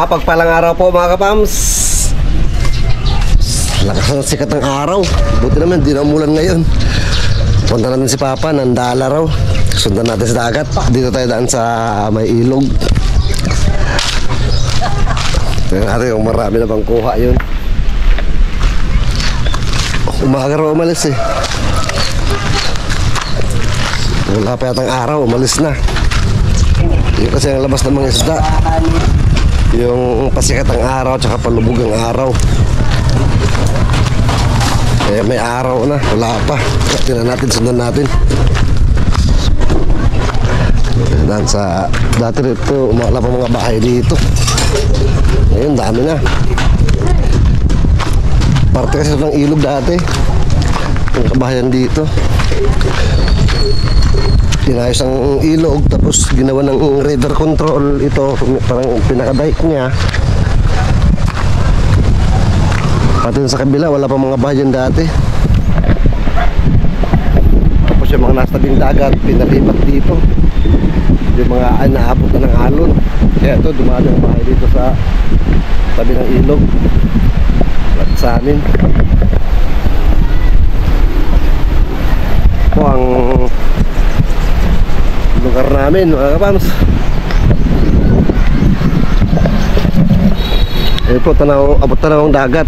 Mapagpalang araw po mga kapams. Lakas ng sikat ng araw. Buti naman di na umulan ngayon. Punta natin si Papa, nandala raw. Sundan natin sa dagat. Dito tayo daan sa may ilog. Tingnan natin kung marami na bang kuha yun. Umaga raw umalis eh. Wala pa yatang araw, umalis na. Yun kasi ang labas ng mga isda, yung pasikat ng araw tsaka palubog ng araw. Eh may araw na, wala pa. Tingnan natin, sundan natin. Dan sa dati rito, wala pa mga bahay dito. Ngayon dami na. Parte kasi ng ilog dati, yung kabahayan dito. Tinayos ang ilog, tapos ginawa ng river control. Ito parang pinaka-dike niya. Pati sa kabila wala pa mga bahayan dati. Tapos yung mga nasa tabing dagat pinalipat dito. Yung mga naabot na ng alon. Kaya ito dumaan ang bahay dito sa tabi ng ilog at sa amin. Ito ang lugar namin mga kapams. Ito po, abot tanaw ang dagat.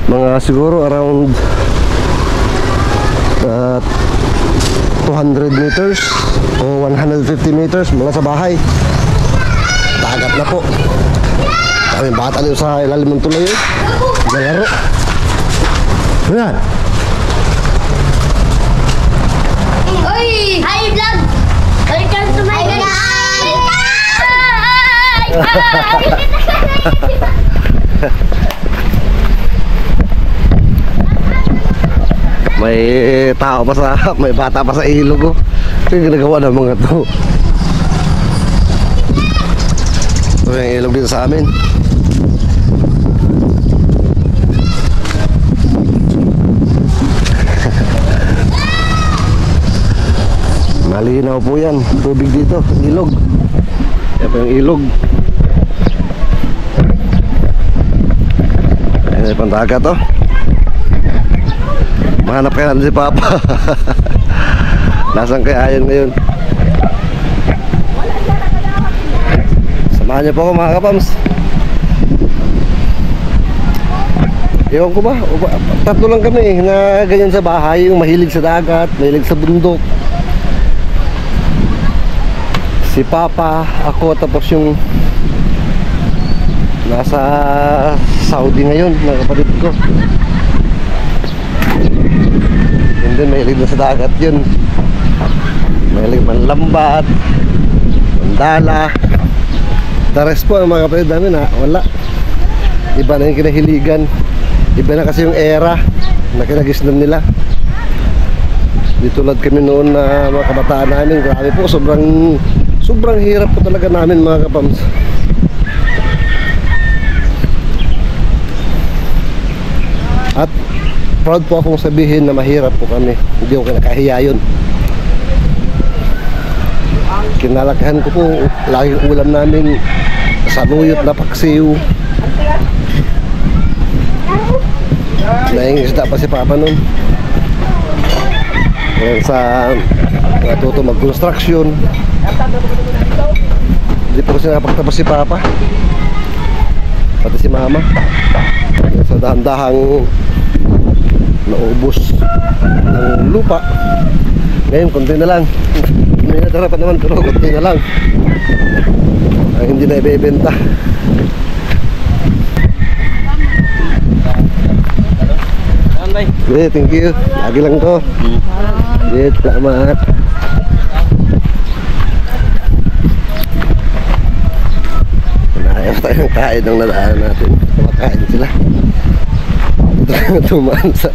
Mga siguro around 200 meters o 150 meters mula sa bahay. Dagat na po. Daming bata dito sa ilalim ng tulay yun. Nalaro. Ayan. Oy! Hi vlog! Welcome to my channel! May tao pa sa, may bata pa sa ilog oh. Ito yung ginagawa ng mga to. Ito yung ilog dito sa amin. Malinaw po yan, tubig dito, ilog. Yan po yung ilog. Ayan yung pandagat oh. Mahanap kaya natin si Papa. Nasaan kaya yun ngayon? Samahan niyo po ako mga kapams. Ewan ko ba, tatlo lang kami na ganyan sa bahay. Yung mahilig sa dagat, mahilig sa bundok. Si Papa, ako, tapos yung nasa Saudi ngayon, mga kapatid ko. Hindi, mahilig na sa dagat yun. Mahilig manlambat, mandala. The rest po, mga kapatid namin ha, wala. Iba na yung kinahiligan. Iba na kasi yung era na kinagisnan nila. Di tulad kami noon na mga kabataan namin. Grabe po, sobrang hirap po talaga namin mga kapams. At proud po akong sabihin na mahirap po kami. Hindi ko kinakahiya yun. Kinalakahan ko po, laging ulam namin saluyot na paksiw. Naingisda pa si Papa nun. Ngayon sa natuto mag-construction. Hindi po kasi nakapagtapos si Papa, pati si Mama. Sa dahan-dahang naubos ng lupa. Ngayon konti na lang. May natara pa naman pero konti na lang ang hindi na ibebenta. Okay, thank you. Lagi lang to. Okay, salamat. Ayaw tayong kain ng nadaan natin. Kumakain sila. Tumaan sa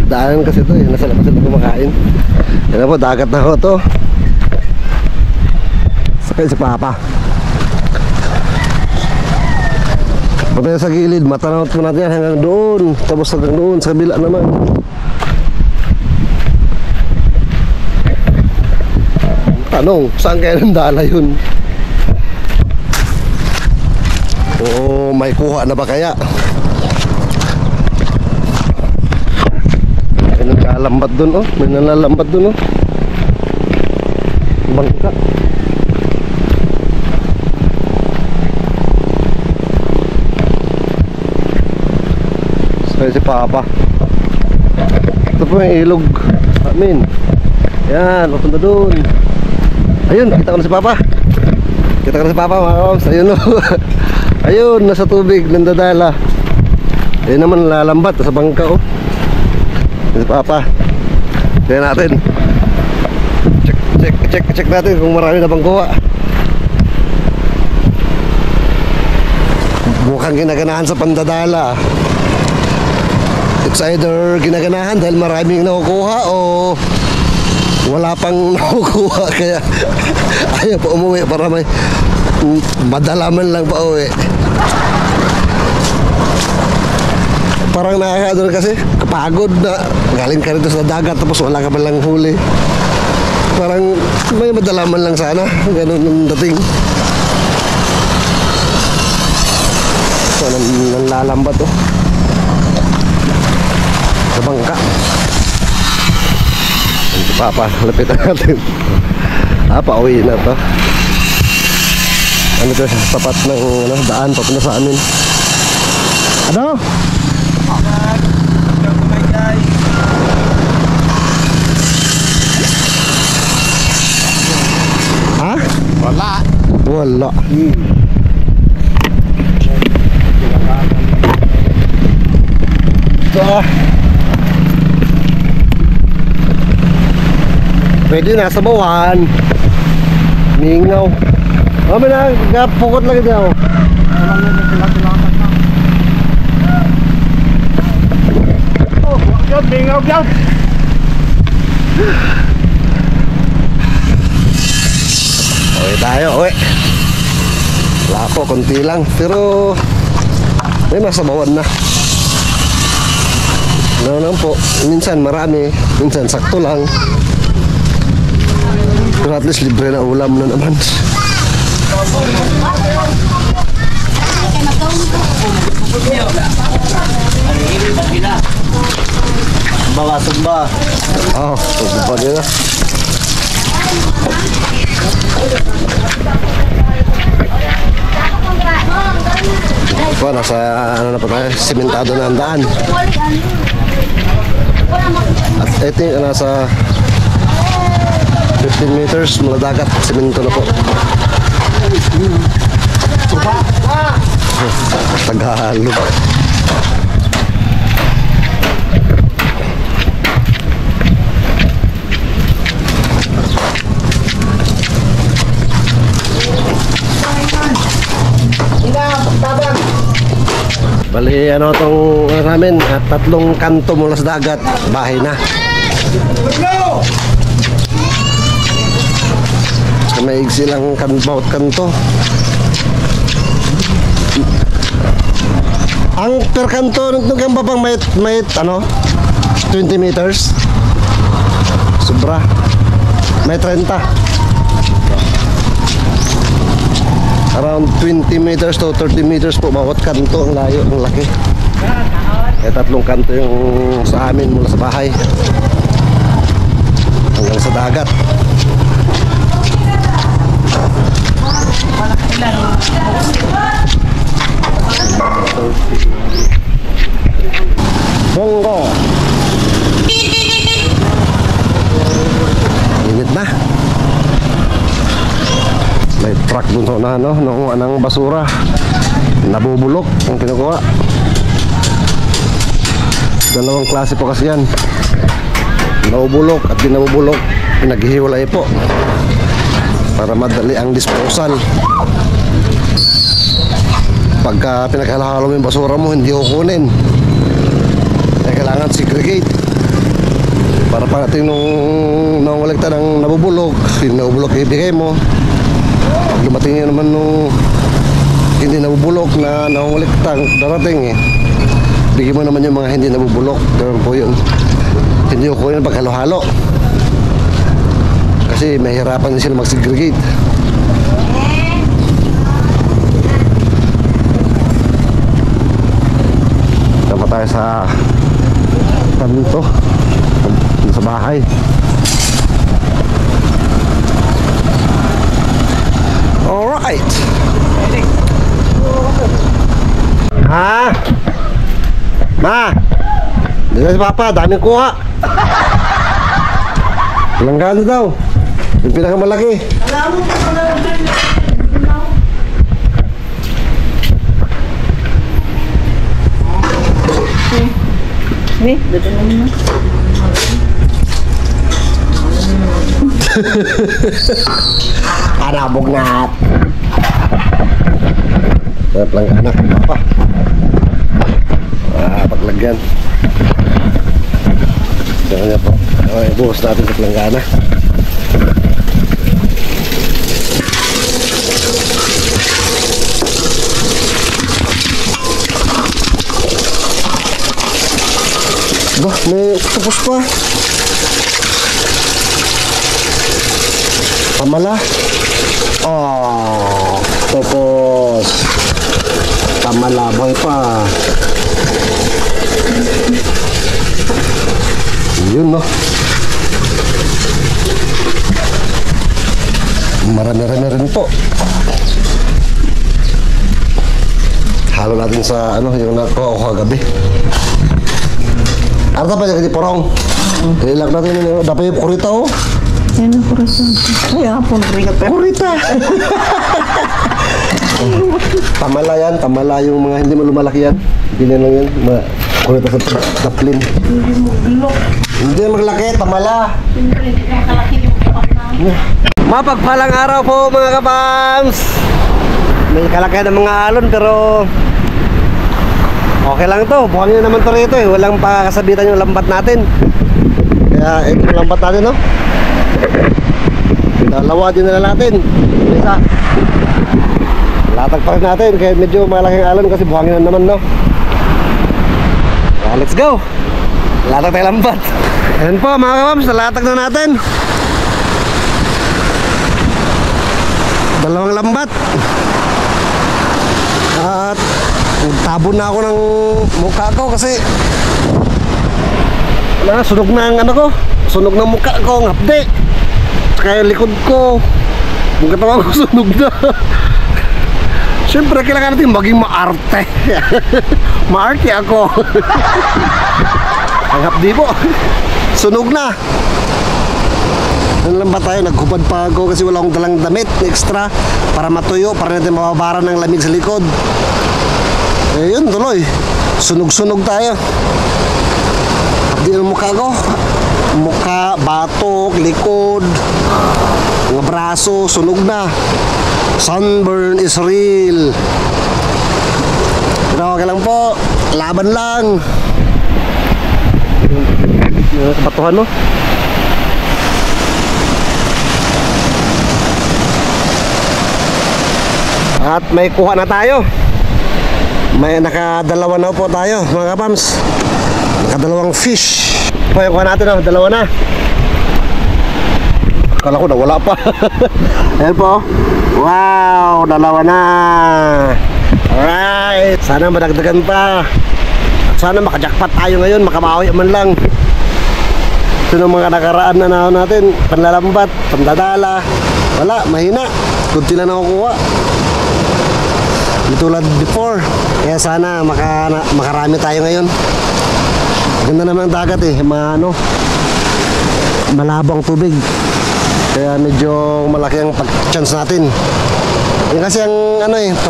daan kasi ito eh. Nasa labas sila kumakain. Yan na po, dagat na ho to. Sakay si Papa. Patay sa gilid, matanaw po natin hanggang doon. Tapos hanggang doon, sa kabila naman. Tanong, saan kaya nandala yun? may kuha na ba kaya? May nalalambat dun oh. May nalalambat dun oh. Bangka. So si Papa. Ito po yung ilog amin. Yan, papunta dun. Ayun, kita ko na si Papa. Kita ko na si Papa mga kams. Ayun o. Ayun, nasa tubig, nandadala. Ayun naman, lalambat sa bangka o. Si Papa. Tignan natin. Check natin kung marami na bang kuha. Mukhang ginaganahan sa pandadala. It's either ginaganahan dahil maraming nakukuha o wala pang nakukuha, kaya ayaw pa umuwi para may madalaman lang pa uwi. Parang nakakadol kasi kapagod na galing ka rito sa dagat tapos wala ka man lang huli. Parang may madalaman lang sana, ganun ang dating. So nanlalambat oh sa bangka. Si Papa, lapitan natin. Pauwi na to. Ano to, tapat ng daan papunta sa amin. Ano? Ha? Wala. Pwede na sa bawan. Mingaw. May nagapukot lang dyan. Oh, wag mingaw dyan. Uwi tayo, uwi. Wala po, konti lang. Pero may masabawan na. Ano lang po, minsan marami, minsan sakto lang. Pero at least libre na ulam na naman. Bawasan ba? Oo, pagpapag nila. Ito, nasa ano na pa tayo, simentado na ang daan. At ito yung nasa 15 meters mula dagat, simento na po. Tagalog. Bali ano tong namin, tatlong kanto mula sa dagat, bahay na. May silang bawat kanto. Ang per kanto nung kang babang may ano 20 meters. Sobra. May 30. Around 20 meters to 30 meters po bawat kanto, ang layo, ang laki. Kaya tatlong kanto yung sa amin mula sa bahay hanggang sa dagat. Bongo. Init na. May truck dun sa unahan, no? Nakuha ng basura. Nabubulok ang kinukuha. Dalawang klase po kasi yan. Nabubulok at di nabubulok. Pinaghihiwalay po para madali ang disposal. Pagka pinaghalahalo mo yung basura mo, hindi kukunin. Kaya kailangan segregate para pagdating nung nangulikta ng nabubulok, yung nabubulok ibigay mo. Pag dumating yun naman nung hindi nabubulok na nangulikta darating bigyan mo naman yung mga hindi nabubulok. Ganun po yun. Hindi kukunin pag halo-halo kasi mahirapan din sila mag-segregate. tayo sa dito sa bahay. Alright. Ha? Ma, dito si Papa, daming kuha. Langgana daw. Yung pinakamalaki. Arabog na. Langgana. Papa. Paglagyan. Diyan niya po. Okay, buhos natin sa langgana. Bah, may tapos pa. Pamala. Oh, tapos. Pamala, boy pa. Yun, no? Marami-rami rin po. Halo natin sa ano, yung nakuha ko kagabi. Ano pa yung porong? Ilak natin yung dapat yung kurita, oh. Yan ang kurita. Ay, hapon, kurita. Tamala yan, tamala yung mga hindi mo lumalaki yan. Hindi lang yan, kurita sa taplin. Hindi maglaki, tamala. Mapagpalang araw po mga kabams. May kalaki ng mga alon pero okay lang to, buhangin naman to rito eh. Walang pakakasabitan yung lambat natin. Kaya ito yung lambat natin, no? Dalawa din na natin. Isa. Latag pa rin natin kaya medyo malaking alon kasi buhangin na naman, no? Kaya let's go. Latag tayo lambat. Ayan po mga kabams, nalatag na natin. Dalawang lambat. At tabon na ako ng mukha ko kasi sunog na ang ano ko, sunog ng mukha ko, ang hapde. Tsaka yung likod ko, yung katawan ko sunog na. Siyempre kailangan natin maging maarte. Maarte ako. Ang hapdi po, sunog na. Ano lang ba tayo, naghubad pa ako kasi wala akong dalang damit extra para matuyo, para natin mababaran ng lamig sa likod. Eh yun tuloy, sunog-sunog tayo. Abdi ang mukha ko, mukha, batok, likod, mga braso, sunog na. Sunburn is real. Pero okay lang po, laban lang. Yung kabatuhan, no? At may kuha na tayo. May nakadalawa na po tayo mga kapams. Nakadalawang fish. Po yung kuha natin, oh, dalawa na. Akala ko na wala pa. Ayan po. Wow, dalawa na. Alright, sana madagdagan pa. At sana makajakpat tayo ngayon, makamawi man lang. Ito ng mga nakaraan na natin, panlalambat, pandadala. Wala, mahina. Kunti lang nakukuha. Di tulad before. Kaya sana makarami tayo ngayon. Ganda naman ang dagat eh, malabo ang tubig. Kaya medyo malaki ang pag-chance natin. Yan kasi ang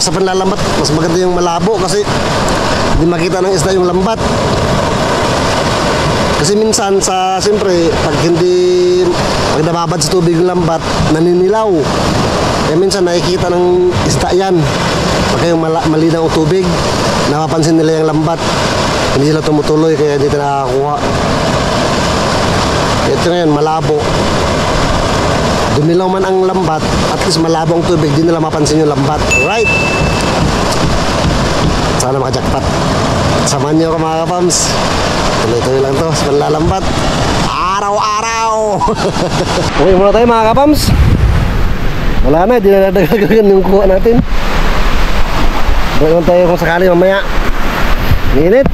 sa panlalambat, mas maganda yung malabo kasi hindi makita ng isda yung lambat. Kasi minsan siyempre pag nababad sa tubig yung lambat, naninilaw. Kaya minsan nakikita ng isda yan. Pagka yung malinaw ang tubig, napapansin nila yung lambat. Hindi sila tumutuloy kaya hindi nakakakuha. Ito ngayon, malabo. Dumilaw man ang lambat, at least malabo ang tubig, di nila mapansin yung lambat. Alright? Sana makajakpat. Samahan nyo ako mga kapams. Tuloy-tuloy lang to sa panlalambat. Araw-araw! Okay muna tayo mga kapams. Wala na, di na nadagagan yung kuha natin. Doon tayo kung sakali mamaya. Init.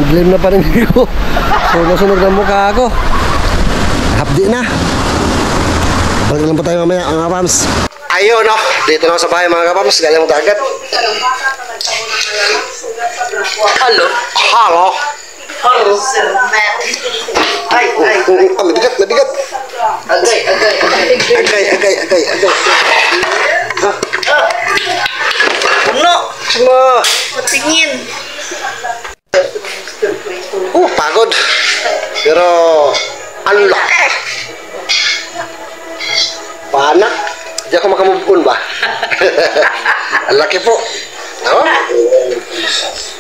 Dilim na pa rin ko. Sunog ng mukha ako. Hapdi na. Balik lang po tayo mamaya mga kapams. Ayun no, dito na ako sa bahay mga kapams. Galing mo dagat. Halo. Halo. Halo, Sir Matt. Ay. Mabigat. Agay. Agay. Puno. Semua. Patingin. Pagod. Pero ang laki. Panak. Di ako makamove on ba? Ang laki po. No?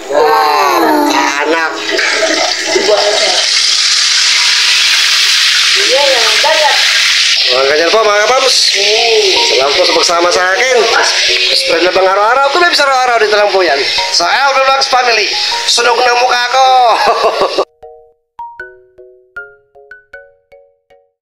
Wow, panak. Mga ganyan po mga kapams. Salamat po sa pagsama sa akin. Spread na bang araw-araw? Kung may bis araw-araw dito lang po yan. Sa Elder Vlogs Family. Sunog ng mukha ko.